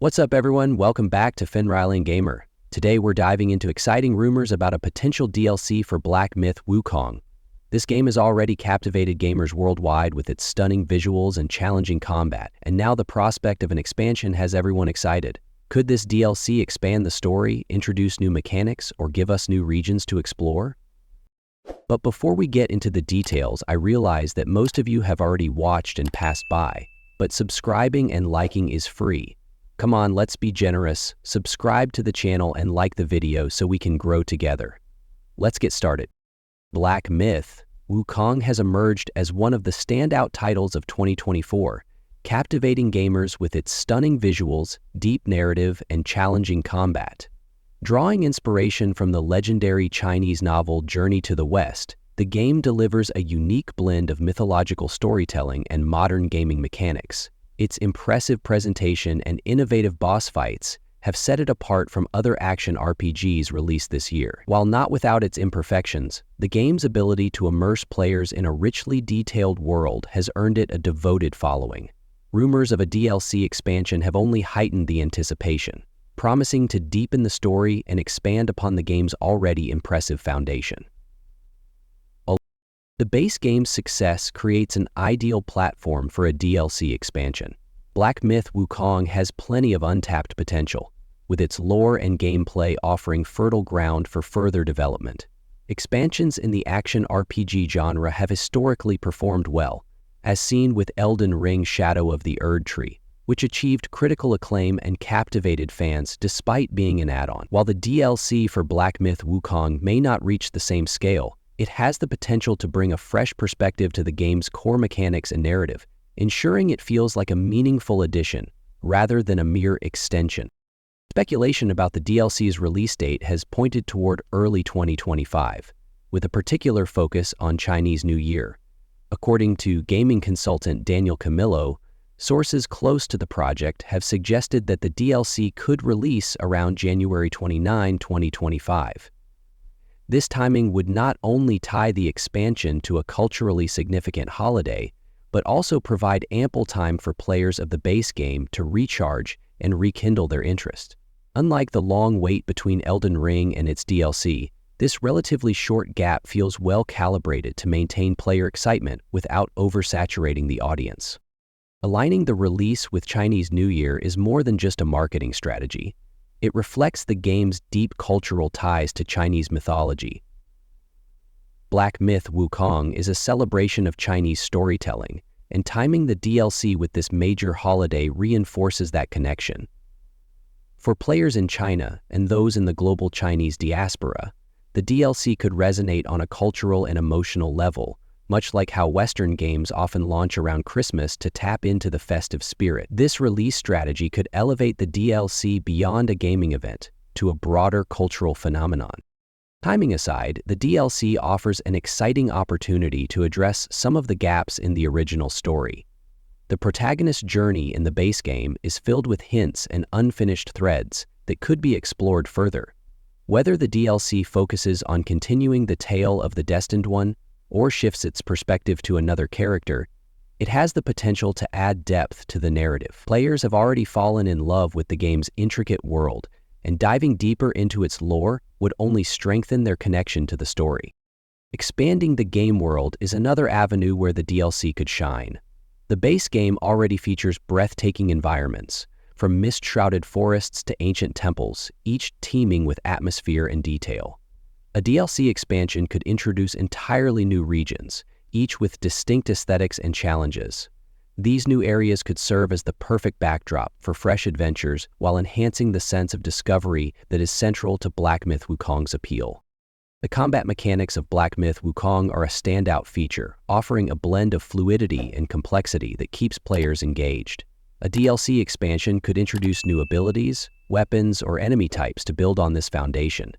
What's up everyone, welcome back to Fenralion Gamer. Today we're diving into exciting rumors about a potential DLC for Black Myth Wukong. This game has already captivated gamers worldwide with its stunning visuals and challenging combat, and now the prospect of an expansion has everyone excited. Could this DLC expand the story, introduce new mechanics, or give us new regions to explore? But before we get into the details, I realize that most of you have already watched and passed by, but subscribing and liking is free. Come on, let's be generous. Subscribe to the channel and like the video so we can grow together. Let's get started. Black Myth Wukong has emerged as one of the standout titles of 2024, captivating gamers with its stunning visuals, deep narrative, and challenging combat. Drawing inspiration from the legendary Chinese novel Journey to the West, the game delivers a unique blend of mythological storytelling and modern gaming mechanics. Its impressive presentation and innovative boss fights have set it apart from other action RPGs released this year. While not without its imperfections, the game's ability to immerse players in a richly detailed world has earned it a devoted following. Rumors of a DLC expansion have only heightened the anticipation, promising to deepen the story and expand upon the game's already impressive foundation. The base game's success creates an ideal platform for a DLC expansion. Black Myth Wukong has plenty of untapped potential, with its lore and gameplay offering fertile ground for further development. Expansions in the action RPG genre have historically performed well, as seen with Elden Ring Shadow of the Erdtree, which achieved critical acclaim and captivated fans despite being an add-on. While the DLC for Black Myth Wukong may not reach the same scale, it has the potential to bring a fresh perspective to the game's core mechanics and narrative, ensuring it feels like a meaningful addition rather than a mere extension. Speculation about the DLC's release date has pointed toward early 2025, with a particular focus on Chinese New Year. According to gaming consultant Daniel Camillo, sources close to the project have suggested that the DLC could release around January 29, 2025. This timing would not only tie the expansion to a culturally significant holiday, but also provide ample time for players of the base game to recharge and rekindle their interest. Unlike the long wait between Elden Ring and its DLC, this relatively short gap feels well calibrated to maintain player excitement without oversaturating the audience. Aligning the release with Chinese New Year is more than just a marketing strategy. It reflects the game's deep cultural ties to Chinese mythology. Black Myth Wukong is a celebration of Chinese storytelling, and timing the DLC with this major holiday reinforces that connection. For players in China and those in the global Chinese diaspora, the DLC could resonate on a cultural and emotional level, much like how Western games often launch around Christmas to tap into the festive spirit. This release strategy could elevate the DLC beyond a gaming event to a broader cultural phenomenon. Timing aside, the DLC offers an exciting opportunity to address some of the gaps in the original story. The protagonist's journey in the base game is filled with hints and unfinished threads that could be explored further. Whether the DLC focuses on continuing the tale of the Destined One or shifts its perspective to another character, it has the potential to add depth to the narrative. Players have already fallen in love with the game's intricate world, and diving deeper into its lore would only strengthen their connection to the story. Expanding the game world is another avenue where the DLC could shine. The base game already features breathtaking environments, from mist-shrouded forests to ancient temples, each teeming with atmosphere and detail. A DLC expansion could introduce entirely new regions, each with distinct aesthetics and challenges. These new areas could serve as the perfect backdrop for fresh adventures while enhancing the sense of discovery that is central to Black Myth Wukong's appeal. The combat mechanics of Black Myth Wukong are a standout feature, offering a blend of fluidity and complexity that keeps players engaged. A DLC expansion could introduce new abilities, weapons, or enemy types to build on this foundation.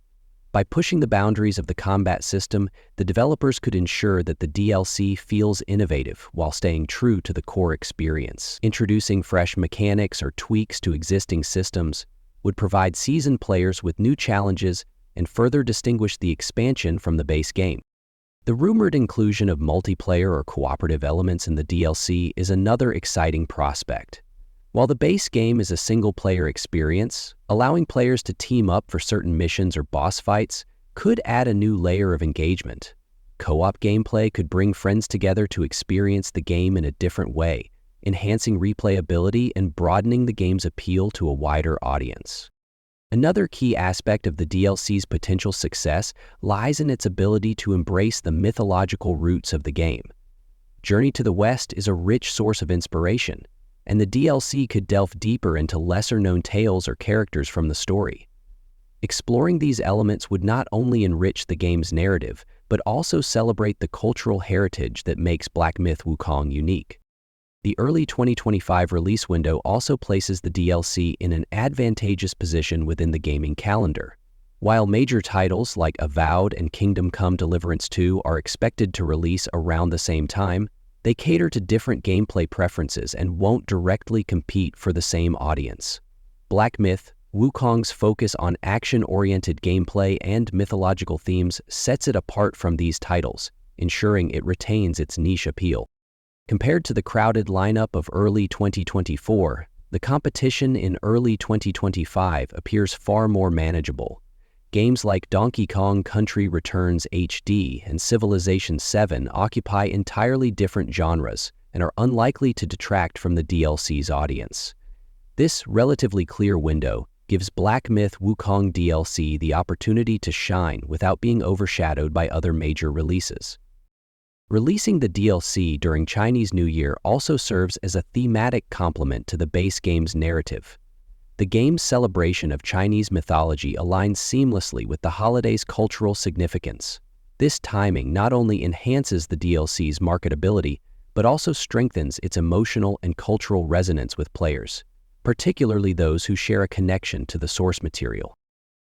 By pushing the boundaries of the combat system, the developers could ensure that the DLC feels innovative while staying true to the core experience. Introducing fresh mechanics or tweaks to existing systems would provide seasoned players with new challenges and further distinguish the expansion from the base game. The rumored inclusion of multiplayer or cooperative elements in the DLC is another exciting prospect. While the base game is a single-player experience, allowing players to team up for certain missions or boss fights could add a new layer of engagement. Co-op gameplay could bring friends together to experience the game in a different way, enhancing replayability and broadening the game's appeal to a wider audience. Another key aspect of the DLC's potential success lies in its ability to embrace the mythological roots of the game. Journey to the West is a rich source of inspiration, and the DLC could delve deeper into lesser-known tales or characters from the story. Exploring these elements would not only enrich the game's narrative, but also celebrate the cultural heritage that makes Black Myth Wukong unique. The early 2025 release window also places the DLC in an advantageous position within the gaming calendar. While major titles like Avowed and Kingdom Come Deliverance 2 are expected to release around the same time, they cater to different gameplay preferences and won't directly compete for the same audience. Black Myth Wukong's focus on action-oriented gameplay and mythological themes sets it apart from these titles, ensuring it retains its niche appeal. Compared to the crowded lineup of early 2024, the competition in early 2025 appears far more manageable. Games like Donkey Kong Country Returns HD and Civilization VII occupy entirely different genres and are unlikely to detract from the DLC's audience. This relatively clear window gives Black Myth Wukong DLC the opportunity to shine without being overshadowed by other major releases. Releasing the DLC during Chinese New Year also serves as a thematic complement to the base game's narrative. The game's celebration of Chinese mythology aligns seamlessly with the holiday's cultural significance. This timing not only enhances the DLC's marketability, but also strengthens its emotional and cultural resonance with players, particularly those who share a connection to the source material.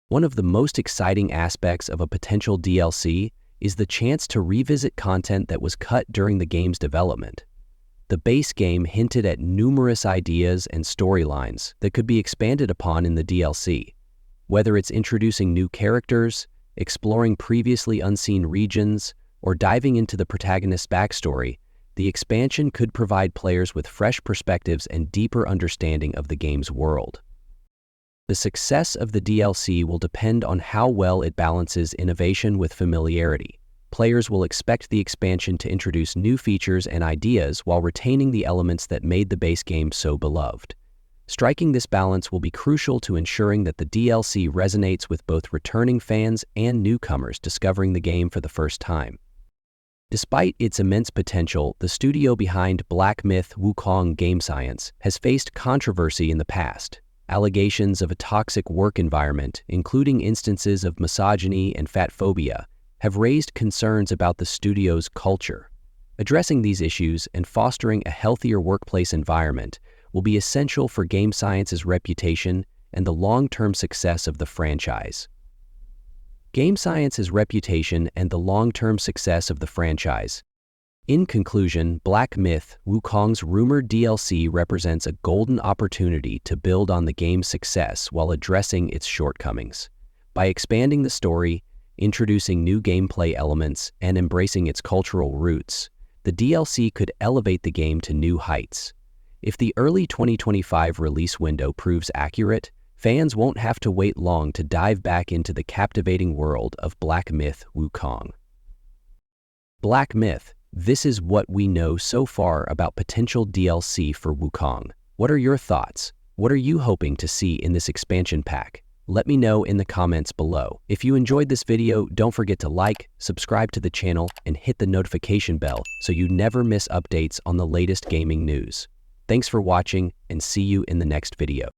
One of the most exciting aspects of a potential DLC is the chance to revisit content that was cut during the game's development. The base game hinted at numerous ideas and storylines that could be expanded upon in the DLC. Whether it's introducing new characters, exploring previously unseen regions, or diving into the protagonist's backstory, the expansion could provide players with fresh perspectives and deeper understanding of the game's world. The success of the DLC will depend on how well it balances innovation with familiarity. Players will expect the expansion to introduce new features and ideas while retaining the elements that made the base game so beloved. Striking this balance will be crucial to ensuring that the DLC resonates with both returning fans and newcomers discovering the game for the first time. Despite its immense potential, the studio behind Black Myth Wukong Game Science has faced controversy in the past. Allegations of a toxic work environment, including instances of misogyny and fat phobia, have raised concerns about the studio's culture. Addressing these issues and fostering a healthier workplace environment will be essential for Game Science's reputation and the long-term success of the franchise. Game Science's reputation and the long-term success of the franchise. In conclusion, Black Myth Wukong's rumored DLC represents a golden opportunity to build on the game's success while addressing its shortcomings. By expanding the story, introducing new gameplay elements, and embracing its cultural roots, the DLC could elevate the game to new heights. If the early 2025 release window proves accurate, fans won't have to wait long to dive back into the captivating world of Black Myth Wukong. Black Myth. This is what we know so far about potential DLC for Wukong. What are your thoughts? What are you hoping to see in this expansion pack? Let me know in the comments below. If you enjoyed this video, don't forget to like, subscribe to the channel, and hit the notification bell so you never miss updates on the latest gaming news. Thanks for watching, and see you in the next video.